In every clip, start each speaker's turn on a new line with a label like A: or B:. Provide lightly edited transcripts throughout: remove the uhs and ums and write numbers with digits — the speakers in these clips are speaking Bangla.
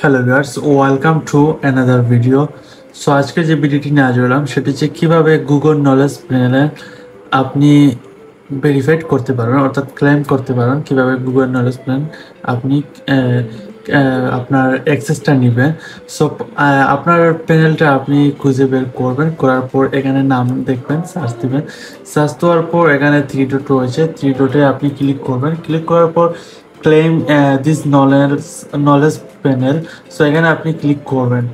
A: Hello viewers, welcome to another video. So আজকে যে ভিডিওটি নিয়ে হাজির হলাম সেটি হচ্ছে কীভাবে গুগল নলেজ প্যানেলে আপনি ভেরিফাইড করতে পারবেন, অর্থাৎ ক্লেম করতে পারেন কীভাবে গুগল নলেজ প্যানেল আপনি আপনার অ্যাক্সেসটা নেবেন। সো আপনার প্যানেলটা আপনি খুঁজে বের করবেন, করার পর এখানে নাম দেখবেন, সার্চ দিবেন। সার্চ দেওয়ার পর এখানে থ্রি ডট রয়েছে, থ্রি ডটে আপনি ক্লিক করবেন। ক্লিক করার পর claim this knowledge panel. So এখানে আপনি ক্লিক করবেন।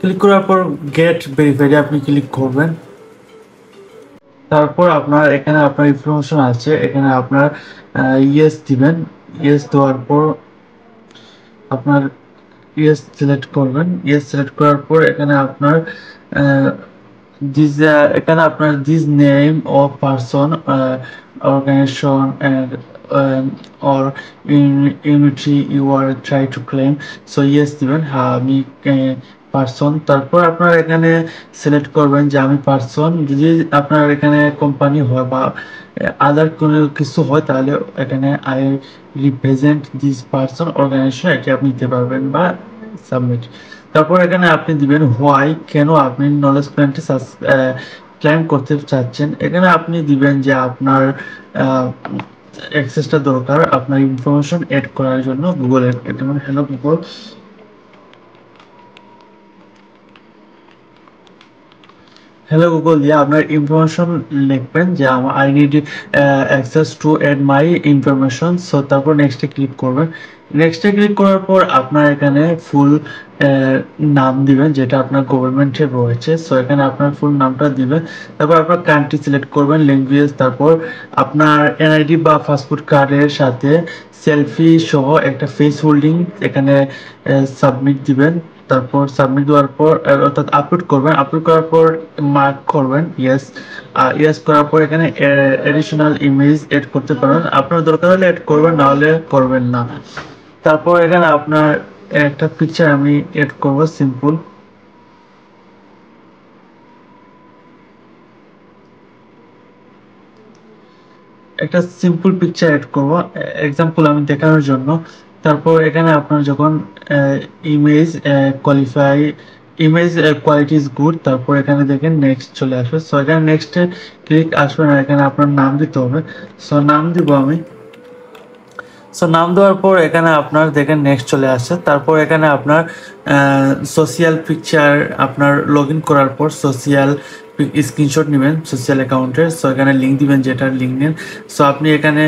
A: ক্লিক করার পর গেট ভেরিফাইডে আপনি ক্লিক করবেন। তারপর আপনার এখানে আপনার ইনফরমেশন আছে, এখানে আপনার ইয়েস দিবেন। ইয়েস দেওয়ার পর আপনার ইয়েস সিলেক্ট করবেন। ইয়েস সিলেক্ট করার পর এখানে আপনার দিস এখানে আপনার this name of person, organisation and or unity you are try to claim, so yes দিবেন। হ্যাঁ আমি পারসন। তারপর আপনার এখানে সিলেক্ট করবেন যে আমি পারসন। যদি আপনার এখানে কোম্পানি হয় বা আদার কোনো কিছু হয় তাহলে এখানে I represent this person organisation এটি আপনি দিতে পারবেন বা সাবমিট। তারপর এখানে আপনি দিবেন হোয়াই, কেন আপনি নলেজ প্ল্যানটি ক্লেম করতে চাচ্ছেন। এখানে আপনি দিবেন যে আপনার অ্যাক্সেসটা দরকার আপনার ইনফরমেশন এড করার জন্য গুগলের। যেমন হ্যালো গুগল, হ্যালো গুগল দিয়ে আপনার ইনফরমেশন লিখবেন যে I need access to add my information. So তারপর নেক্সটে ক্লিক করবেন। নেক্সটে ক্লিক করার পর আপনার এখানে ফুল নাম দিবেন যেটা আপনার গভর্নমেন্টের রয়েছে। সো এখানে আপনার ফুল নামটা দিবেন। তারপর আপনার কান্ট্রি সিলেক্ট করবেন, ল্যাঙ্গুয়েজ, তারপর আপনার এনআইডি বা পাসপোর্ট কার্ডের সাথে সেলফি সহ একটা ফেস হোল্ডিং এখানে সাবমিট দিবেন। তারপর সাবমিট দেওয়ার পর অর্থাৎ আপলোড করবেন। আপলোড করার পর মার্ক করবেন ইয়েস। ইয়েস করার পর এখানে এডিশনাল ইমেজ এড করতে পারেন, আপনার দরকার হলে এড করবেন, না হলে করবেন না। তারপর এখানে আপনার একটা পিকচার আমি এড করব, সিম্পল একটা সিম্পল পিকচার এড করব, এক্সাম্পল আমি দেখানোর জন্য। তারপর এখানে আপনার যখন image qualify, image quality is good, তারপর এখানে দেখেন নেক্সট চলে আসবে। সো এখানে নেক্সটে ক্লিক আসবে না, এখানে আপনার নাম দিতে হবে। সো নাম দিব আমি। সো নাম দেওয়ার পর এখানে আপনার দেখেন নেক্সট চলে আসছে। তারপর এখানে আপনার সোশিয়াল পিকচার, আপনার লগ ইন করার পর সোশিয়াল স্ক্রিনশট নেবেন সোশ্যাল অ্যাকাউন্টের। সো এখানে লিঙ্ক দিবেন, যেটার লিঙ্ক নেন। সো আপনি এখানে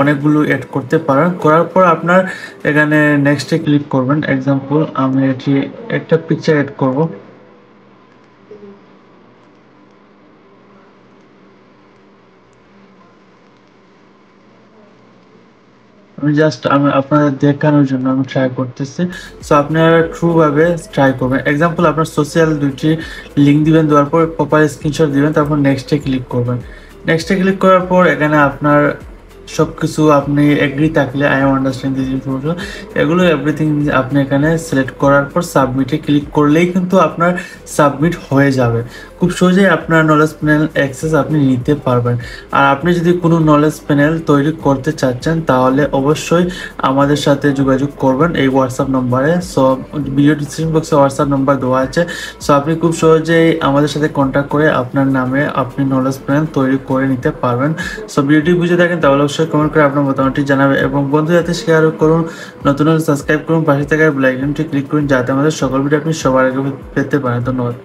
A: অনেকগুলো অ্যাড করতে পারেন। করার পর আপনার এখানে নেক্সটে ক্লিক করবেন। এক্সাম্পল আমি এটি একটা পিকচার অ্যাড করব। আমি আপনাদের দেখানোর জন্য আমি ট্রাই করতেছি। সো আপনারা ট্রুভাবে ট্রাই করবেন। এক্সাম্পল আপনার সোশ্যাল দুইটি লিঙ্ক দিবেন, দেওয়ার পর প্রপার স্ক্রিনশট দিবেন, তারপর নেক্সটে ক্লিক করবেন। নেক্সটে ক্লিক করার পর এখানে আপনার সব কিছু আপনি এগ্রি থাকলে আই আন্ডারস্ট্যান্ড দিস ইনফরমেশন, এগুলো এভরিথিং আপনি এখানে সিলেক্ট করার পর সাবমিটে ক্লিক করলেই কিন্তু আপনার সাবমিট হয়ে যাবে। খুব সহজেই আপনার নলেজ প্যানেল অ্যাক্সেস আপনি নিতে পারবেন। আর আপনি যদি কোনো নলেজ প্যানেল তৈরি করতে চাচ্ছেন তাহলে অবশ্যই আমাদের সাথে যোগাযোগ করবেন এই হোয়াটসঅ্যাপ নম্বরে। সো ভিডিও ডিসক্রিপশন বক্সে হোয়াটসঅ্যাপ নাম্বার দেওয়া আছে। সো আপনি খুব সহজেই আমাদের সাথে কন্ট্যাক্ট করে আপনার নামে আপনি নলেজ প্যানেল তৈরি করে নিতে পারবেন। সো ভিডিওটি বুঝে থাকেন তাহলে অবশ্যই কমেন্ট করে আপনার মতামতটি জানাবেন এবং বন্ধুদের সাথে শেয়ার করুন। নতুন হলে সাবস্ক্রাইব করুন, পাশে থাকা বেল আইকনটি ক্লিক করুন যাতে আমাদের সকল ভিডিও আপনি সবার আগে পেতে পারেন। ধন্যবাদ।